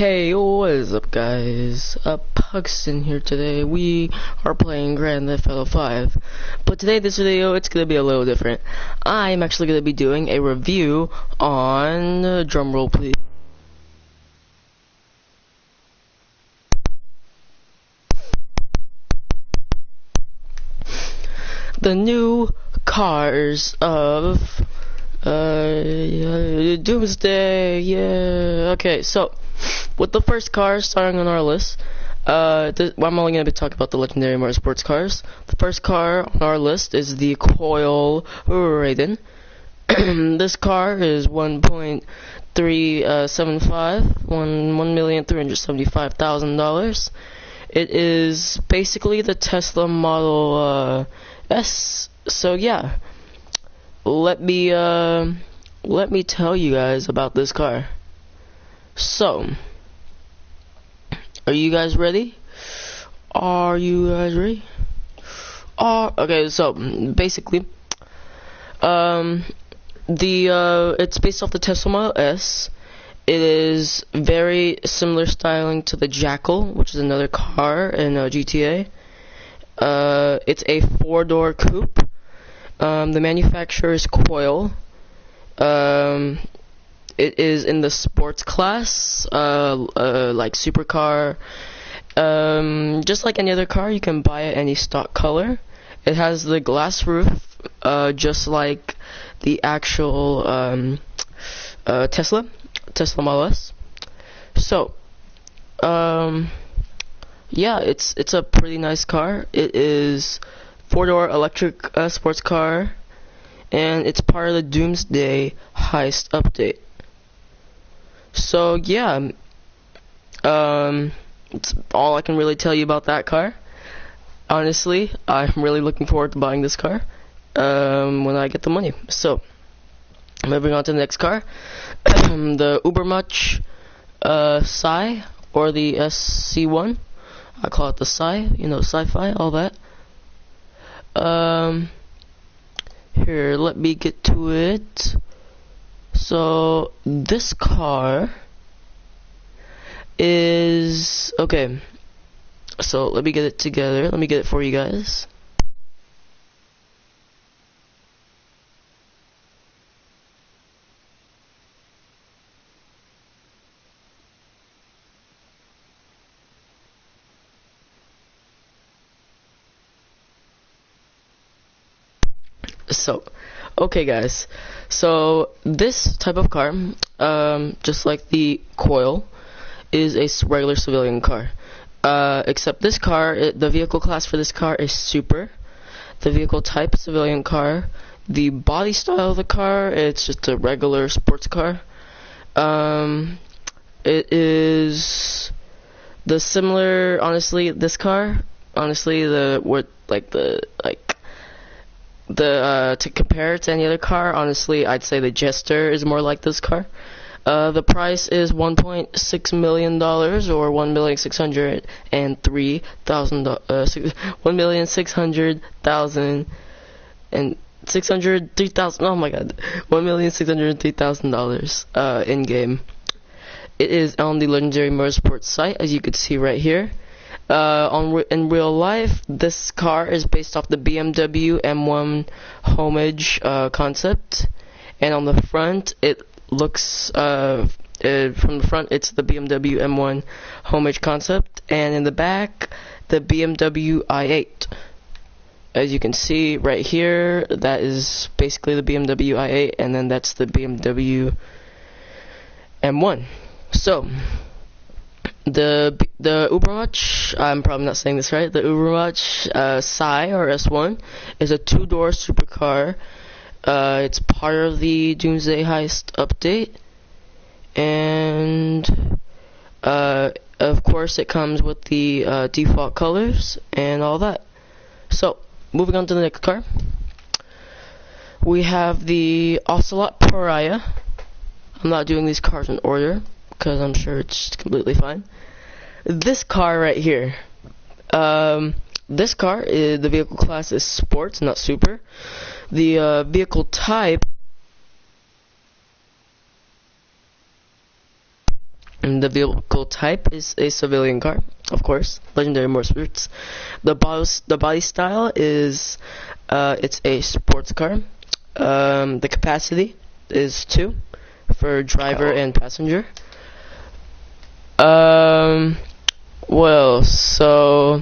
Hey, what is up guys? Pugston here today. We are playing Grand Theft Auto 5. But today, this video, it's gonna be a little different. I'm actually gonna be doing a review on, drumroll please. The new cars of, Doomsday, yeah. Okay, so, with the first car starting on our list, I'm only going to be talking about the legendary motorsports cars. The first car on our list is the Coil Raiden. This car is 1.375 It is basically the Tesla Model S. So yeah, let me tell you guys about this car. So, are you guys ready? Okay, so basically, it's based off the Tesla Model S. It is very similar styling to the Jackal, which is another car in GTA. It's a 4-door coupe. The manufacturer is Coil. It is in the sports class, like supercar. Just like any other car, you can buy it any stock color. It has the glass roof, just like the actual Tesla Model S. So, yeah, it's a pretty nice car. It is 4-door electric sports car, and it's part of the Doomsday heist update. So yeah, it's all I can really tell you about that car. Honestly, I'm really looking forward to buying this car when I get the money. So, moving on to the next car, the Ubermatch Sci, or the SC1. I call it the Sci, sci-fi, all that. Here, let me get to it. So, this car is, okay, so let me get it together, let me get it for you guys. So, okay guys, so this type of car, just like the Coil, is a regular civilian car. Except this car, the vehicle class for this car is Super. The vehicle type, civilian car. The body style of the car, it's just a regular sports car. It is the similar, honestly, this car, honestly, to compare it to any other car, honestly, I'd say the Jester is more like this car. The price is $1.6 million, or $1,603,000, $1,603,000, oh my god, $1,603,000 in game. It is on the legendary motorsports site, as you can see right here. In real life, this car is based off the BMW M1 homage concept, and on the front, it looks from the front, it's the BMW M1 homage concept, and in the back, the BMW i8. As you can see right here, that is basically the BMW i8, and then that's the BMW M1. So, the Ubermatch, I'm probably not saying this right, the Ubermatch Sci, or S1, is a 2-door supercar. It's part of the Doomsday heist update, and of course it comes with the default colors and all that. So, moving on to the next car, we have the Ocelot Pariah. I'm not doing these cars in order, because I'm sure it's completely fine. This car right here, this car, the vehicle class is sports, not super. The vehicle type And the vehicle type is a civilian car, of course, Legendary Motorsports. The body style is it's a sports car. The capacity is 2 for driver and passenger. Well, so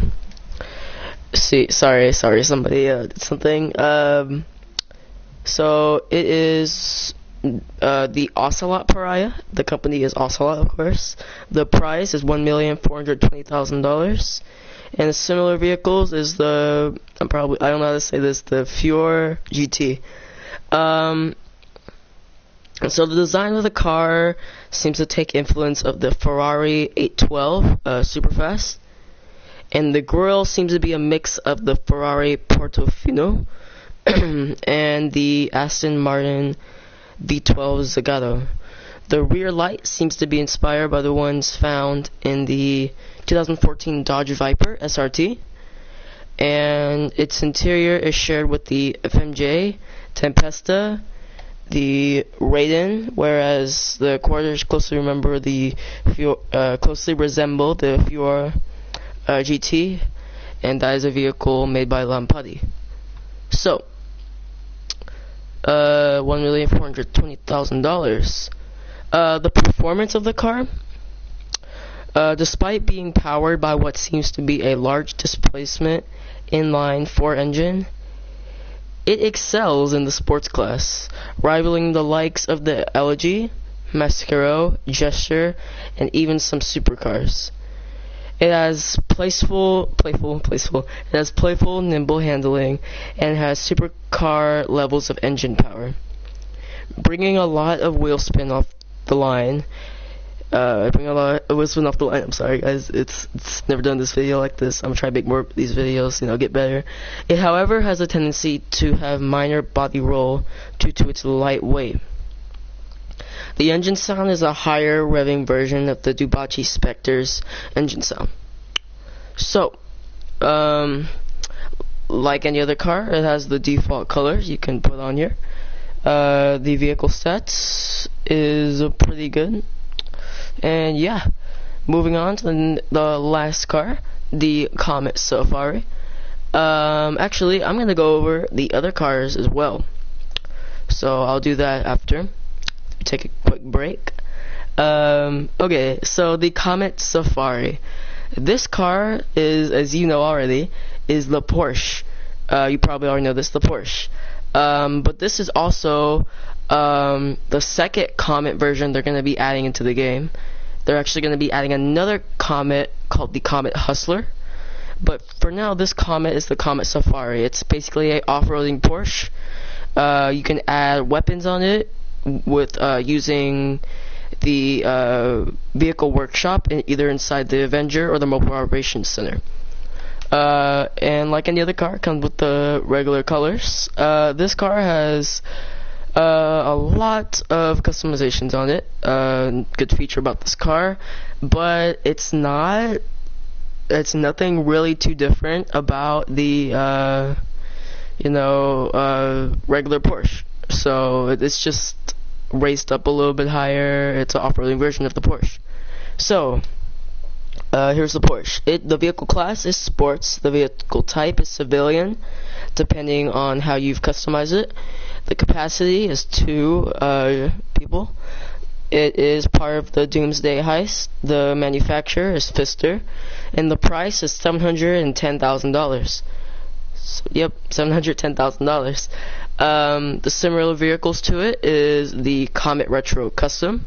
see, sorry, somebody did something. So it is the Ocelot Pariah. The company is Ocelot, of course. The price is $1,420,000. And similar vehicles is the I don't know how to say this, the Fior GT. So the design of the car seems to take influence of the Ferrari 812 Superfast, and the grille seems to be a mix of the Ferrari Portofino and the Aston Martin V12 Zagato. The rear light seems to be inspired by the ones found in the 2014 Dodge Viper SRT, and its interior is shared with the FMJ Tempesta, the Raiden, whereas the quarters closely resemble the Fior GT, and that is a vehicle made by Lampadie. So, $1,420,000. The performance of the car, despite being powered by what seems to be a large displacement inline 4 engine, it excels in the sports class, rivaling the likes of the Elegy, Mascaro, Gesture, and even some supercars. It has playful, nimble handling, and has supercar levels of engine power, bringing a lot of wheel spin off the line. I'm sorry, guys. It's never done this video like this. I'm gonna try to make more of these videos, get better. It, however, has a tendency to have minor body roll due to its light weight. The engine sound is a higher revving version of the Ducati Spectre's engine sound. So, like any other car, it has the default colors you can put on here. The vehicle stats is pretty good. And yeah, moving on to the last car, the Comet Safari. Actually, I'm gonna go over the other cars as well, so I'll do that after. Take a quick break. Okay, so the Comet Safari. This car is, as you know already, is the Porsche. You probably already know this, the Porsche. But this is also the second Comet version they're going to be adding into the game. They're actually going to be adding another Comet called the Comet Hustler. But for now, this Comet is the Comet Safari. It's basically a off-roading Porsche. You can add weapons on it with using the vehicle workshop either inside the Avenger or the Mobile Operations Center. And like any other car, it comes with the regular colors. This car has a lot of customizations on it. Good feature about this car, but it's nothing really too different about the regular Porsche. So it's just raised up a little bit higher. It's an off-roading version of the Porsche. So here's the Porsche. The vehicle class is sports. The vehicle type is civilian, depending on how you've customized it. The capacity is 2 people. It is part of the Doomsday heist. The manufacturer is Pfister, and the price is $710,000. So, yep, $710,000. The similar vehicles to it is the Comet Retro Custom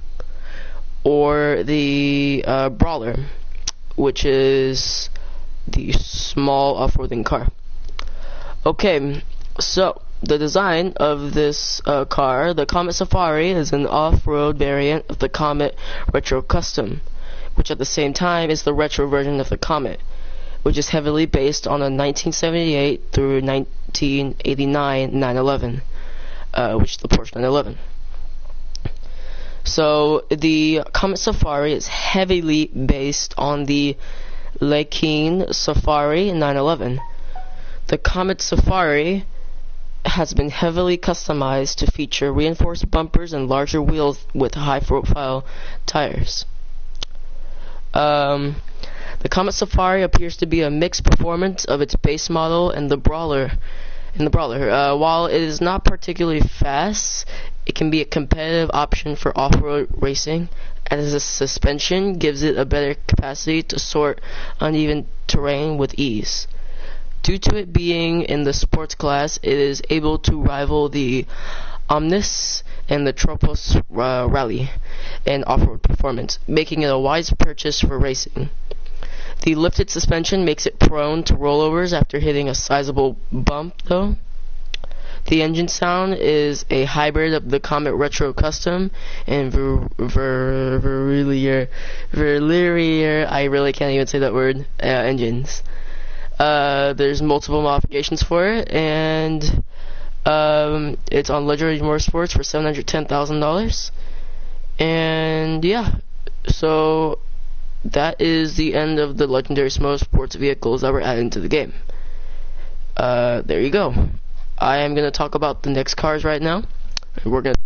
or the Brawler, which is the small off-roading car. Okay, so the design of this car, the Comet Safari, is an off-road variant of the Comet Retro Custom, which at the same time is the retro version of the Comet, which is heavily based on a 1978 through 1989 911, which is the Porsche 911. So the Comet Safari is heavily based on the Lequin Safari 911. The Comet Safari has been heavily customized to feature reinforced bumpers and larger wheels with high-profile tires. Um, the Comet Safari appears to be a mixed performance of its base model and the Brawler. While it is not particularly fast, it can be a competitive option for off-road racing, as the suspension gives it a better capacity to sort uneven terrain with ease. Due to it being in the sports class, it is able to rival the Omnis and the Tropos Rally in off-road performance, making it a wise purchase for racing. The lifted suspension makes it prone to rollovers after hitting a sizable bump, though. The engine sound is a hybrid of the Comet Retro Custom and Verlier, I really can't even say that word, engines. There's multiple modifications for it, and it's on Legendary Motorsports for $710,000. And yeah, so that is the end of the Legendary Motorsports vehicles that were added to the game. There you go. I am going to talk about the next cars right now. We're going to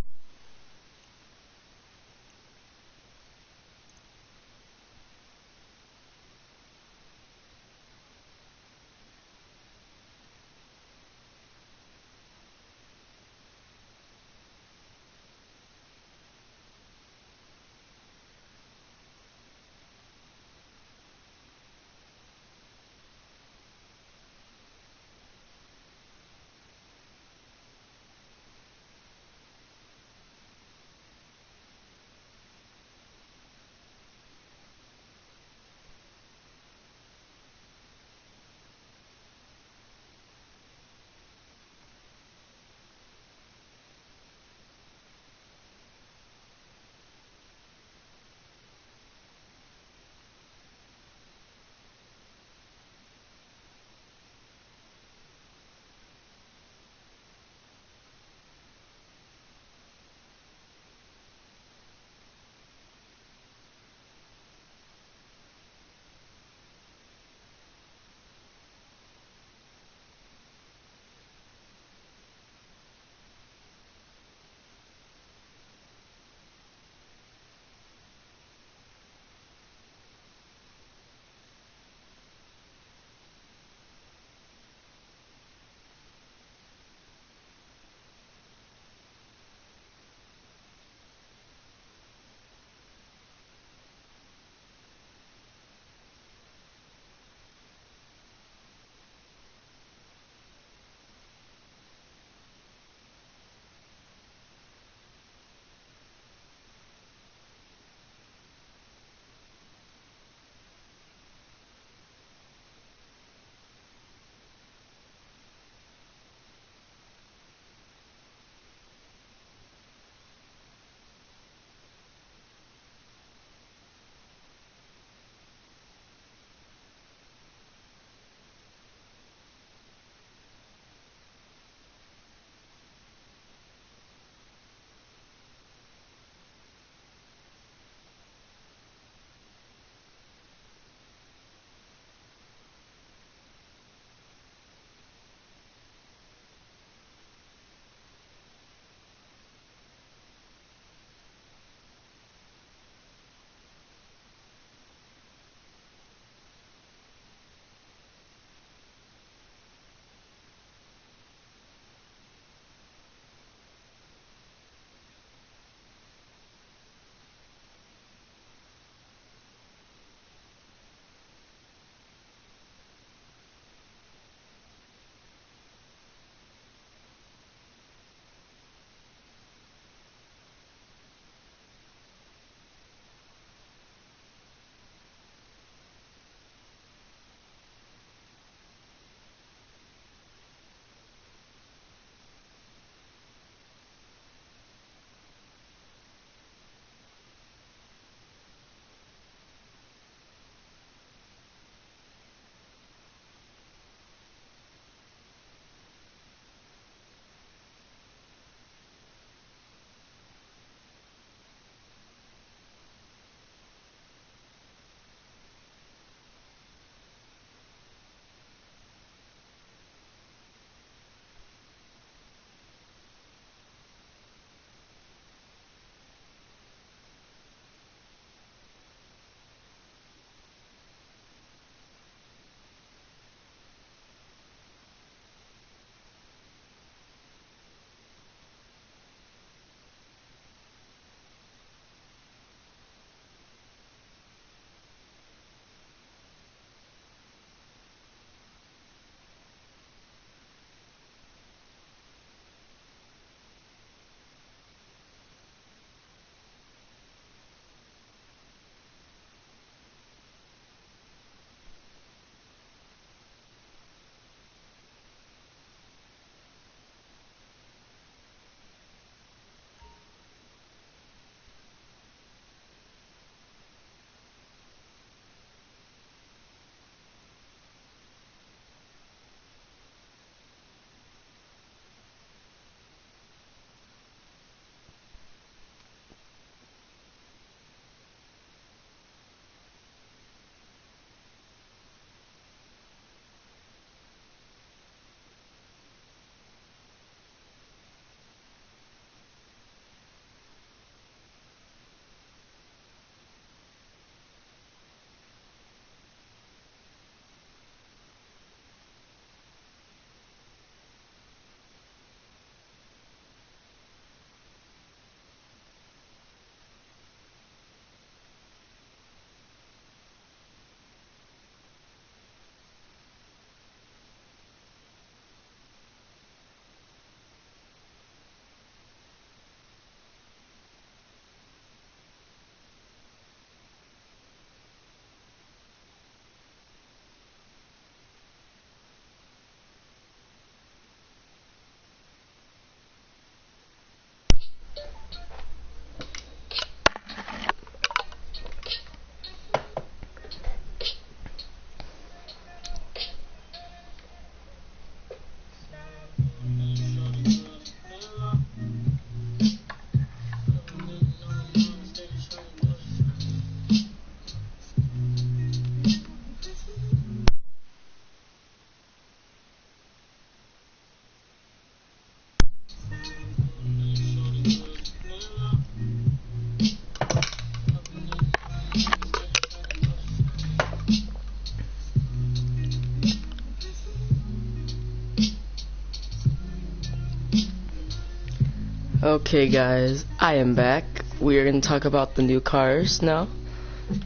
Okay, guys, I am back. We are going to talk about the new cars now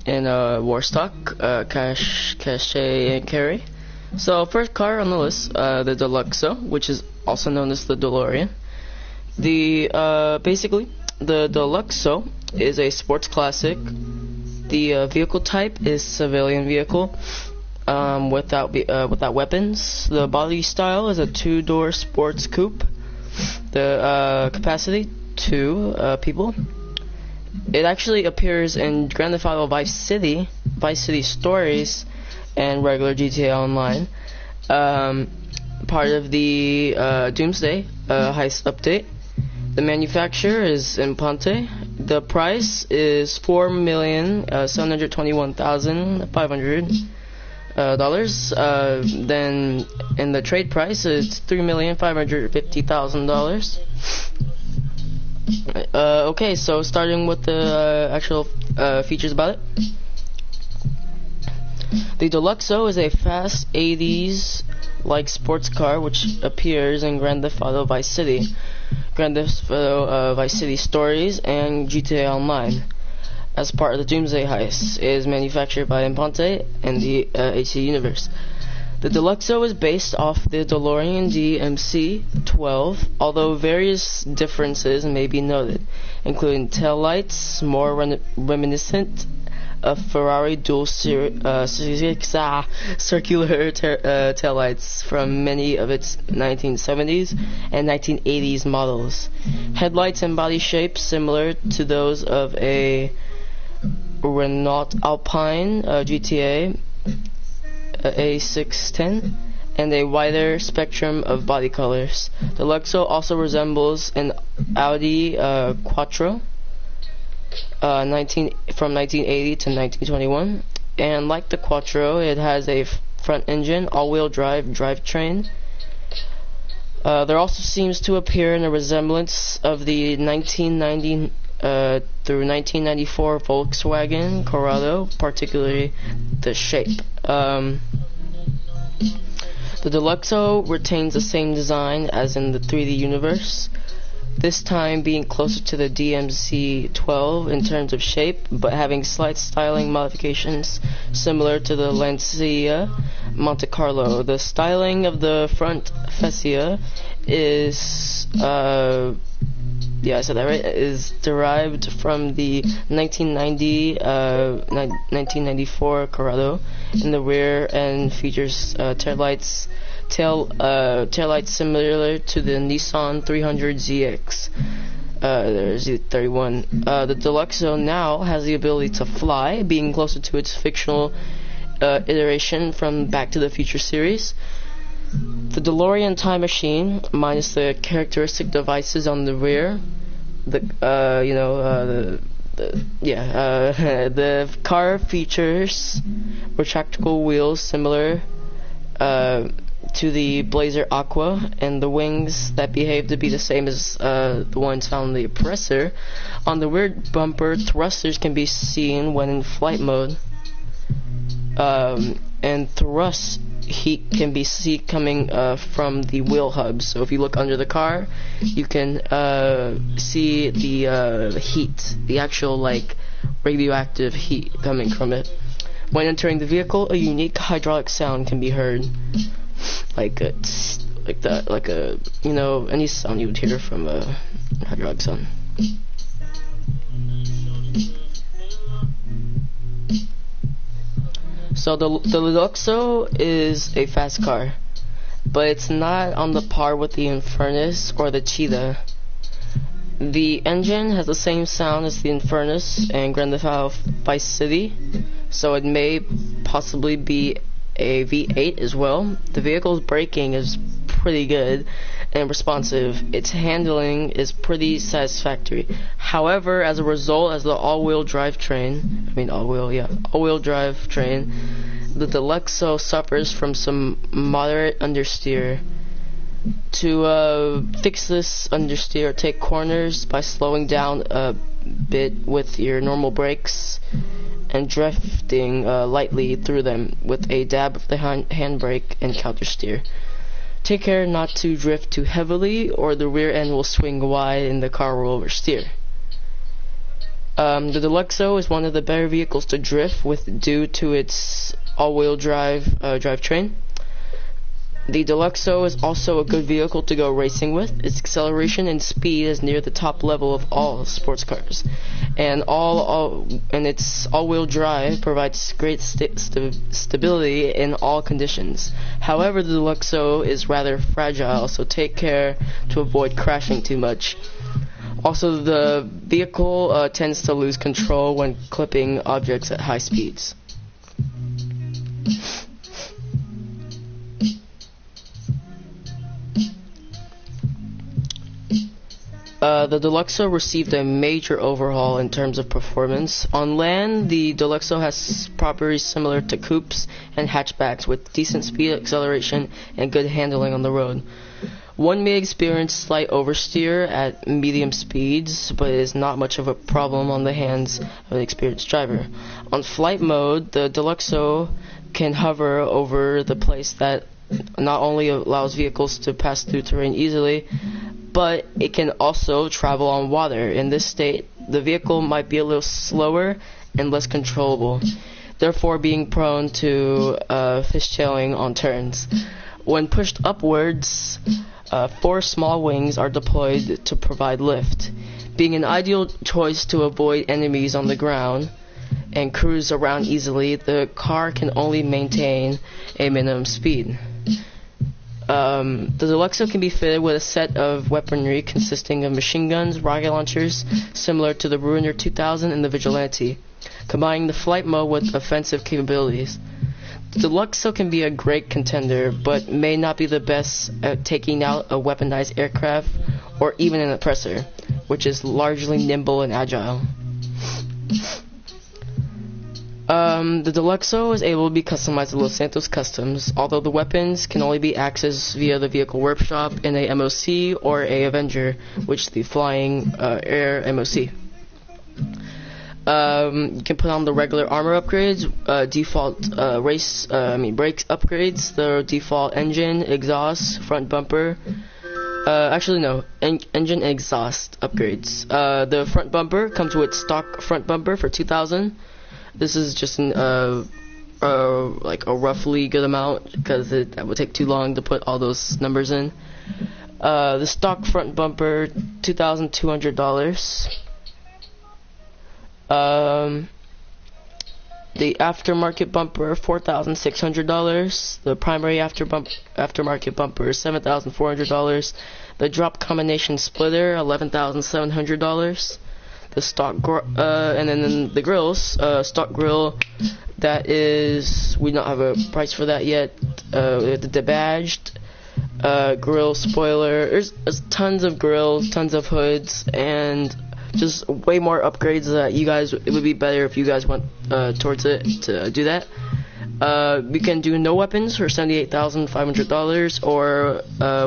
in Warstock, Cache, and Carry. So, first car on the list, the Deluxo, which is also known as the DeLorean. Basically, the Deluxo is a sports classic. The vehicle type is civilian vehicle, without weapons. The body style is a two-door sports coupe. The capacity, 2 people. It actually appears in Grand Theft Auto Vice City Stories, and regular GTA Online. Part of the Doomsday heist update. The manufacturer is Imponte. The price is $4,721,500. Then in the trade price it's $3,550,000. Okay, so starting with the actual features about it. The Deluxo is a fast 80s like sports car which appears in Grand Theft Auto Vice City, Vice City Stories, and GTA Online. As part of the Doomsday heist, it is manufactured by Imponte and the HC Universe. The Deluxo is based off the DeLorean DMC-12, although various differences may be noted, including taillights more reminiscent of Ferrari dual circular taillights from many of its 1970s and 1980s models. Headlights and body shapes similar to those of a Renault Alpine GTA A610, and a wider spectrum of body colors. The Deluxo also resembles an Audi Quattro from 1980 to 1921, and like the Quattro, it has a front engine, all-wheel drivetrain. There also seems to appear a resemblance of the 1990 through 1994 Volkswagen Corrado, particularly the shape. The Deluxo retains the same design as in the 3D universe, this time being closer to the DMC-12 in terms of shape, but having slight styling modifications similar to the Lancia Monte Carlo. The styling of the front fascia is I said that right, is derived from the 1994 Corrado in the rear, and features taillights similar to the Nissan 300ZX. There's the 31. The Deluxo now has the ability to fly, being closer to its fictional iteration from Back to the Future series. The DeLorean time machine, minus the characteristic devices on the rear, the car features retractable wheels similar to the Blazer Aqua, and the wings that behave to be the same as the ones found in the Oppressor. On the rear bumper, thrusters can be seen when in flight mode, and thrust heat can be seen coming from the wheel hubs. So if you look under the car, you can see the heat, the actual radioactive heat coming from it. When entering the vehicle, a unique hydraulic sound can be heard, any sound you would hear from a hydraulic sound. So the Deluxo is a fast car, but it's not on the par with the Infernus or the Cheetah. The engine has the same sound as the Infernus and Grand Theft Auto Vice City, so it may possibly be a V8 as well. The vehicle's braking is pretty good and responsive. Its handling is pretty satisfactory. However, as a result, as the all-wheel drive train, the Deluxo suffers from some moderate understeer. To fix this understeer, take corners by slowing down a bit with your normal brakes and drifting lightly through them with a dab of the handbrake and countersteer. Take care not to drift too heavily, or the rear end will swing wide and the car will oversteer. The Deluxo is one of the better vehicles to drift with due to its all-wheel drive drivetrain. The Deluxo is also a good vehicle to go racing with. Its acceleration and speed is near the top level of all sports cars, and its all-wheel drive provides great stability in all conditions. However, the Deluxo is rather fragile, so take care to avoid crashing too much. Also, the vehicle tends to lose control when clipping objects at high speeds. The Deluxo received a major overhaul in terms of performance. On land, the Deluxo has properties similar to coupes and hatchbacks with decent speed, acceleration, and good handling on the road. One may experience slight oversteer at medium speeds, but it is not much of a problem on the hands of an experienced driver. On flight mode, the Deluxo can hover over the place that not only allows vehicles to pass through terrain easily, but it can also travel on water. In this state, the vehicle might be a little slower and less controllable, therefore being prone to fishtailing on turns. When pushed upwards, 4 small wings are deployed to provide lift, being an ideal choice to avoid enemies on the ground and cruise around easily. The car can only maintain a minimum speed. The Deluxo can be fitted with a set of weaponry consisting of machine guns, rocket launchers, similar to the Ruiner 2000 and the Vigilante, combining the flight mode with offensive capabilities. The Deluxo can be a great contender, but may not be the best at taking out a weaponized aircraft or even an oppressor, which is largely nimble and agile. The Deluxo is able to be customized to Los Santos Customs, although the weapons can only be accessed via the vehicle workshop in a MOC or a Avenger, which is the Flying Air MOC. You can put on the regular armor upgrades, default brakes upgrades, the default engine, exhaust, front bumper. Engine exhaust upgrades. The front bumper comes with stock front bumper for 2,000. This is just a roughly good amount because that would take too long to put all those numbers in. The stock front bumper, $2,200. The aftermarket bumper, $4,600. The primary aftermarket bumper is $7,400. The drop combination splitter, $11,700. The stock and then the grills, stock grill, that is, we don't have a price for that yet. The debadged grill spoiler. There's tons of grills, tons of hoods, and just way more upgrades that you guys, it would be better if you guys went towards it to do that. We can do no weapons for $78,500, or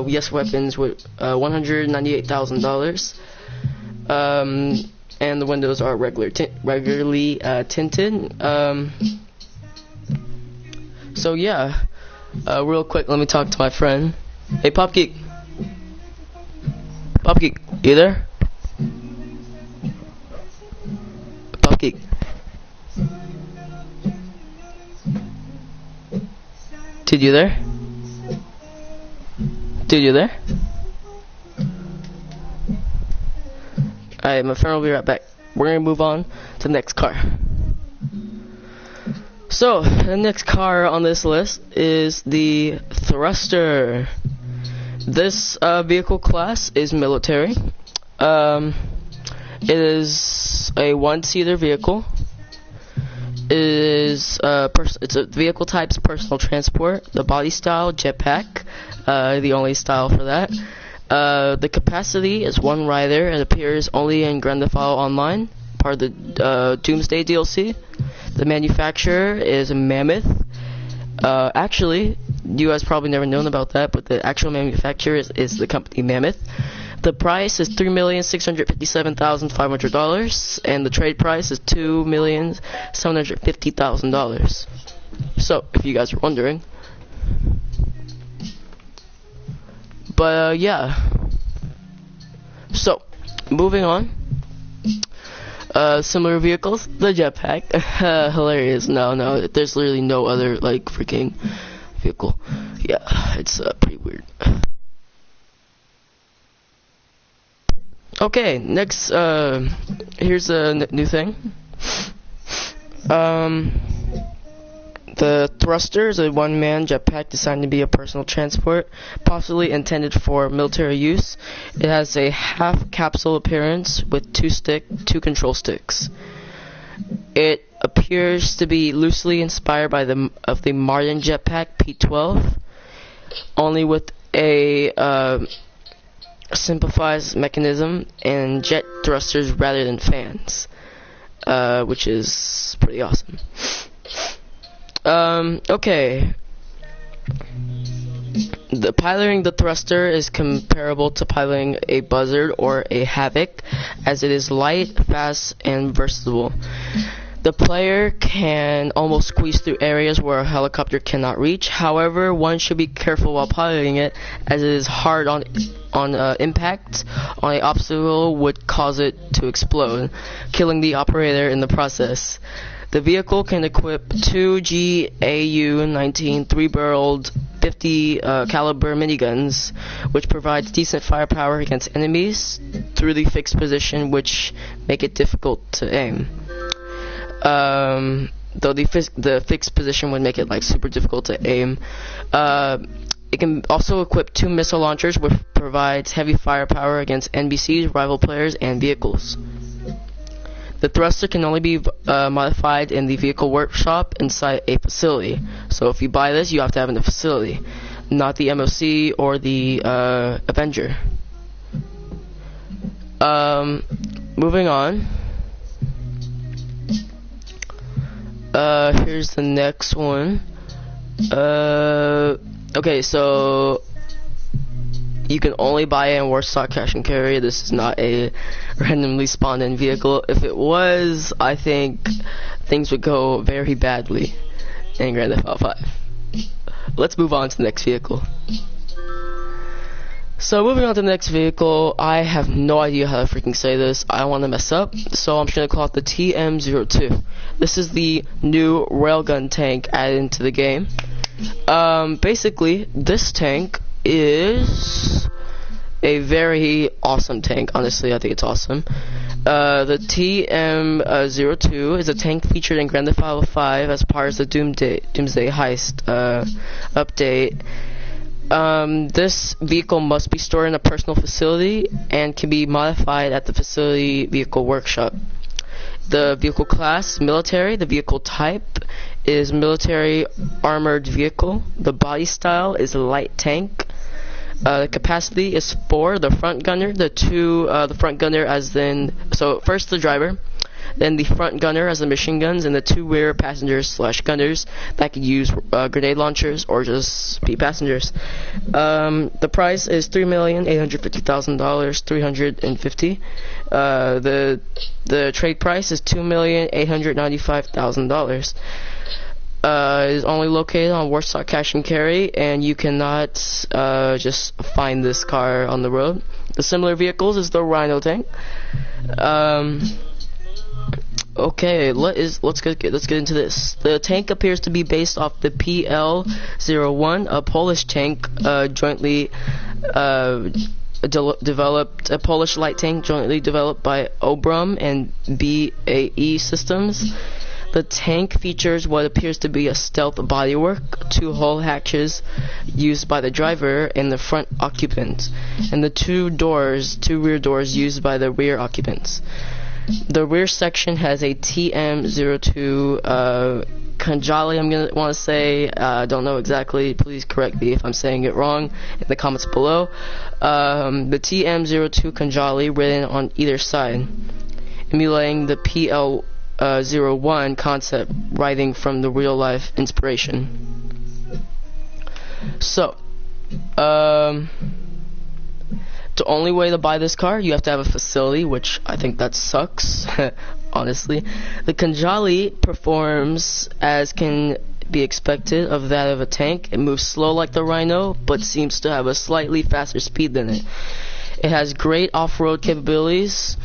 yes weapons with $198,000. And the windows are regularly tinted. So yeah, real quick, let me talk to my friend. Hey, Pop Geek, you there? Pop Geek. Dude, you there? Dude, you there? Alright, my friend will be right back. We're gonna move on to the next car. So, the next car on this list is the Thruster. This vehicle class is military. It is a one-seater vehicle. It's a vehicle type's personal transport. The body style, jetpack, the only style for that. The capacity is 1 rider and appears only in Grand Theft Auto Online, part of the Doomsday DLC. The manufacturer is Mammoth. Actually, you guys probably never known about that, but the actual manufacturer is the company Mammoth. The price is $3,657,500, and the trade price is $2,750,000. So, if you guys are wondering. But yeah. So, moving on. Similar vehicles, the jetpack. Hilarious. No, there's literally no other like freaking vehicle. Yeah, it's pretty weird. Okay, next, here's a new thing. The thruster is a one-man jetpack designed to be a personal transport, possibly intended for military use. It has a half-capsule appearance with two control sticks. It appears to be loosely inspired by the Martin jetpack P12, only with a simplified mechanism and jet thrusters rather than fans, which is pretty awesome. Okay. Piloting the thruster is comparable to piloting a Buzzard or a Havoc, as it is light, fast, and versatile. The player can almost squeeze through areas where a helicopter cannot reach. However, one should be careful while piloting it, as it is hard on impact on an obstacle would cause it to explode, killing the operator in the process. The vehicle can equip two GAU-19 3-barreled 50 caliber miniguns, which provides decent firepower against enemies through the fixed position, which make it difficult to aim. Though the fixed position would make it like super difficult to aim. It can also equip two missile launchers, which provides heavy firepower against NPCs, rival players, and vehicles. The thruster can only be modified in the vehicle workshop inside a facility. So if you buy this, you have to have it in a facility, not the MOC or the Avenger. Moving on. Here's the next one. Okay, so you can only buy it in Warstock Cash and Carry. This is not a randomly spawned in vehicle. If it was, I think things would go very badly in Grand Theft Auto 5. Let's move on to the next vehicle. So moving on to the next vehicle, I have no idea how to freaking say this. I don't want to mess up, so I'm just going to call it the TM02. This is the new railgun tank added into the game. Basically, this tank is a very awesome tank. Honestly, I think it's awesome. The TM02 is a tank featured in Grand Theft Auto 5 as part of the Doomsday Heist update. This vehicle must be stored in a personal facility and can be modified at the facility vehicle workshop. The vehicle class, military. The vehicle type is military armored vehicle. The body style is light tank. The capacity is 4. The front gunner, the front gunner as in, so first the driver, then the front gunner as the machine guns, and the 2 rear passengers / gunners that can use grenade launchers or just be passengers. The price is $3,850,000, $350. The trade price is $2,895,000. Is only located on Warstock Cash and Carry, and you cannot just find this car on the road. The similar vehicles is the Rhino tank. Okay, let's get into this. The tank appears to be based off the PL-01, a Polish tank jointly developed, a Polish light tank jointly developed by Obram and BAE Systems. The tank features what appears to be a stealth bodywork, 2 hull hatches used by the driver and the front occupant, and the 2 rear doors used by the rear occupants. The rear section has a TM02 Kanjali, I'm going to want to say. Don't know exactly. Please correct me if I'm saying it wrong in the comments below. The TM02 Kanjali written on either side, emulating the PL-01 concept, writing from the real-life inspiration. So, the only way to buy this car, you have to have a facility, which I think that sucks, honestly. The Kanjali performs as can be expected of that of a tank. It moves slow like the Rhino, but seems to have a slightly faster speed than it. It has great off-road capabilities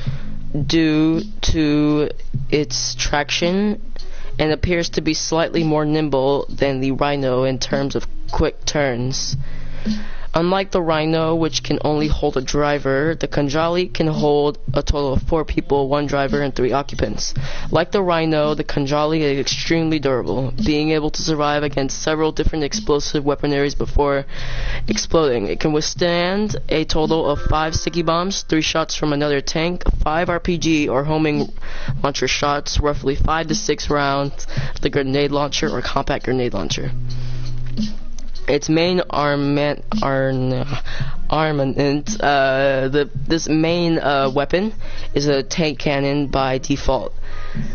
due to its traction, and appears to be slightly more nimble than the Rhino in terms of quick turns. Unlike the Rhino, which can only hold a driver, the Khanjali can hold a total of 4 people, 1 driver, and 3 occupants. Like the Rhino, the Khanjali is extremely durable, being able to survive against several different explosive weaponaries before exploding. It can withstand a total of 5 sticky bombs, 3 shots from another tank, 5 RPG or homing launcher shots, roughly 5 to 6 rounds, the grenade launcher or compact grenade launcher. Its main armament, this main weapon is a tank cannon by default,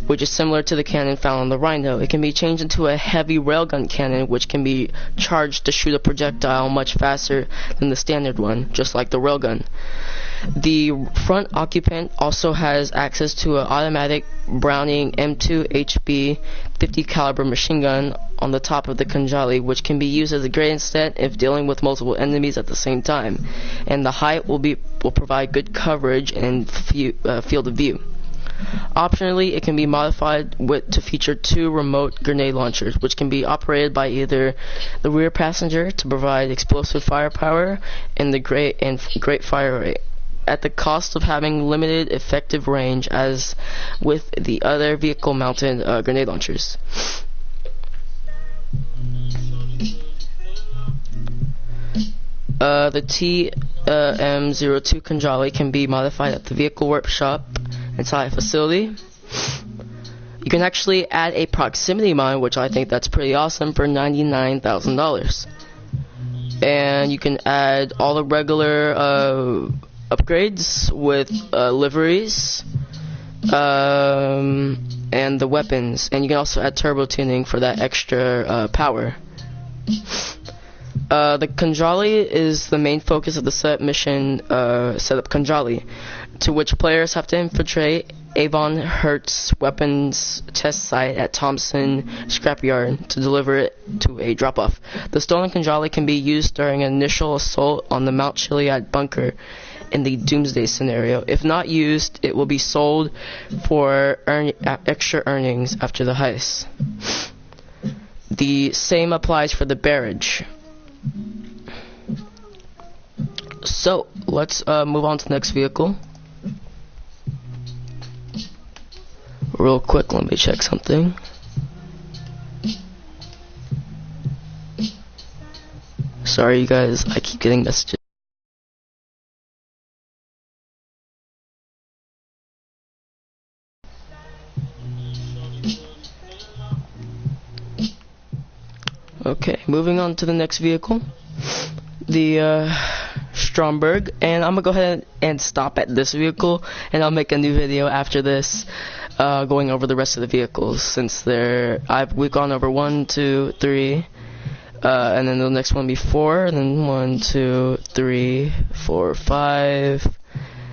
which is similar to the cannon found on the Rhino. It can be changed into a heavy railgun cannon, which can be charged to shoot a projectile much faster than the standard one, just like the railgun. The front occupant also has access to an automatic Browning M2 HB 50 caliber machine gun on the top of the Khanjali, which can be used as a great asset if dealing with multiple enemies at the same time, and the height will provide good coverage and field of view. Optionally, it can be modified to feature 2 remote grenade launchers, which can be operated by either the rear passenger to provide explosive firepower and great fire rate, at the cost of having limited effective range as with the other vehicle-mounted grenade launchers. The TM02 Khanjali can be modified at the vehicle workshop inside a facility. You can actually add a proximity mine, which I think that's pretty awesome, for $99,000. And you can add all the regular upgrades with liveries and the weapons, and you can also add turbo tuning for that extra power. The Khanjali is the main focus of the setup mission, Setup Khanjali, to which players have to infiltrate Avon Hertz weapons test site at Thompson Scrapyard to deliver it to a drop-off. The stolen Khanjali can be used during an initial assault on the Mount Chiliad bunker in the Doomsday scenario. If not used, it will be sold for extra earnings after the heist. The same applies for the barrage. So, let's move on to the next vehicle. Real quick, let me check something. Sorry you guys, I keep getting messages. Okay, moving on to the next vehicle, the Stromberg, and I'm gonna go ahead and stop at this vehicle, and I'll make a new video after this, going over the rest of the vehicles, since we've gone over 1, 2, 3, and then the next one will be 4, and then 1, 2, 3, 4, 5.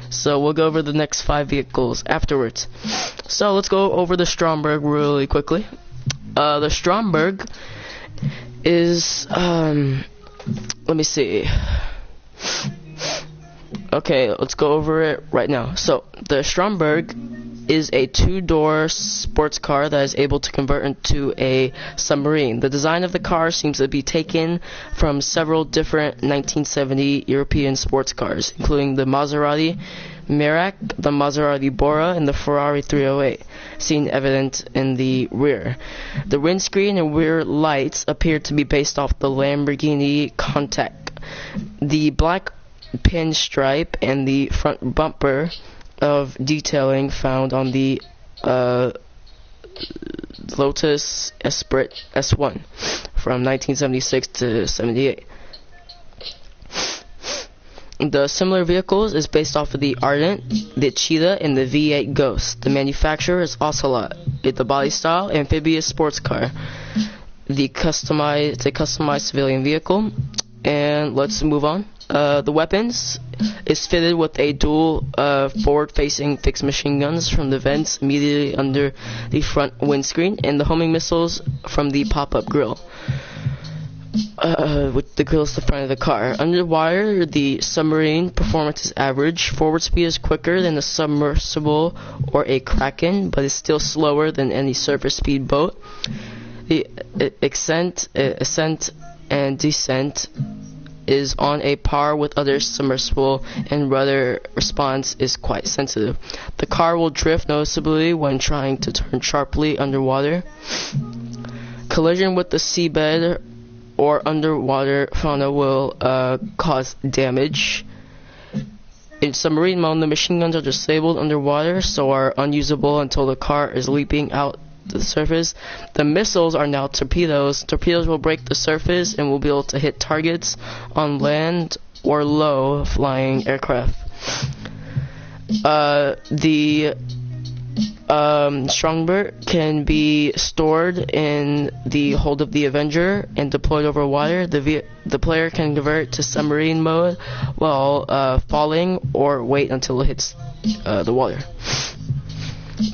So we'll go over the next 5 vehicles afterwards. So let's go over the Stromberg really quickly. The Stromberg is let me see. Okay, let's go over it right now. So the Stromberg is a 2-door sports car that is able to convert into a submarine. The design of the car seems to be taken from several different 1970 European sports cars, including the Maserati Merak, the Maserati Bora, and the Ferrari 308, seen evident in the rear. The windscreen and rear lights appear to be based off the Lamborghini Countach. The black pinstripe and the front bumper of detailing found on the Lotus Esprit S1 from 1976 to 78. The similar vehicles is based off of the Ardent, the Cheetah, and the V8 Ghost. The manufacturer is Ocelot. It's a body style amphibious sports car. It's a customized civilian vehicle. And let's move on. The weapons is fitted with a dual forward-facing fixed machine guns from the vents immediately under the front windscreen, and the homing missiles from the pop-up grill. With the grill is the front of the car. Underwater, the submarine performance is average. Forward speed is quicker than a submersible or a Kraken, but is still slower than any surface speed boat. The ascent and descent is on a par with other submersible, and rudder response is quite sensitive. The car will drift noticeably when trying to turn sharply underwater. Collision with the seabed or underwater fauna will cause damage. In submarine mode, the machine guns are disabled underwater, so are unusable until the car is leaping out to the surface. The missiles are now torpedoes. Torpedoes will break the surface and will be able to hit targets on land or low flying aircraft. The Strongboat can be stored in the hold of the Avenger and deployed over water. The player can convert to submarine mode while falling, or wait until it hits the water.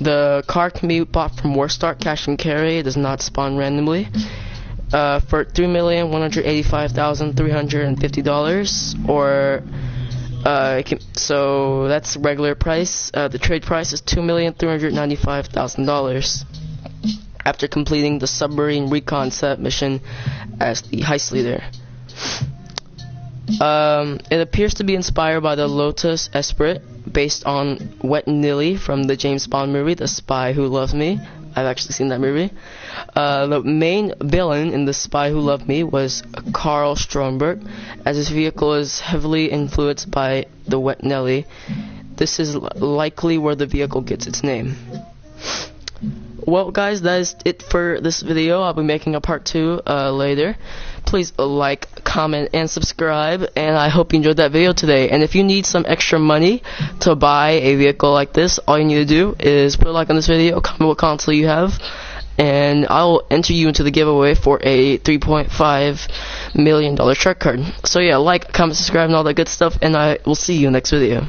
The car can be bought from Warstar Cash and Carry. It does not spawn randomly. For $3,185,350, or so that's regular price. The trade price is $2,395,000 after completing the submarine recon set mission as the heist leader. It appears to be inspired by the Lotus Esprit, based on Wet Nilly from the James Bond movie, The Spy Who Loved Me. I've actually seen that movie. The main villain in The Spy Who Loved Me was Carl Stromberg, as his vehicle is heavily influenced by the Wet Nelly. This is likely where the vehicle gets its name. Well, guys, that is it for this video. I'll be making a part 2 later. Please like, comment, and subscribe, and I hope you enjoyed that video today. And if you need some extra money to buy a vehicle like this, all you need to do is put a like on this video, comment what console you have, and I'll enter you into the giveaway for a $3.5 million shark card. So yeah, like, comment, subscribe, and all that good stuff, and I will see you next video.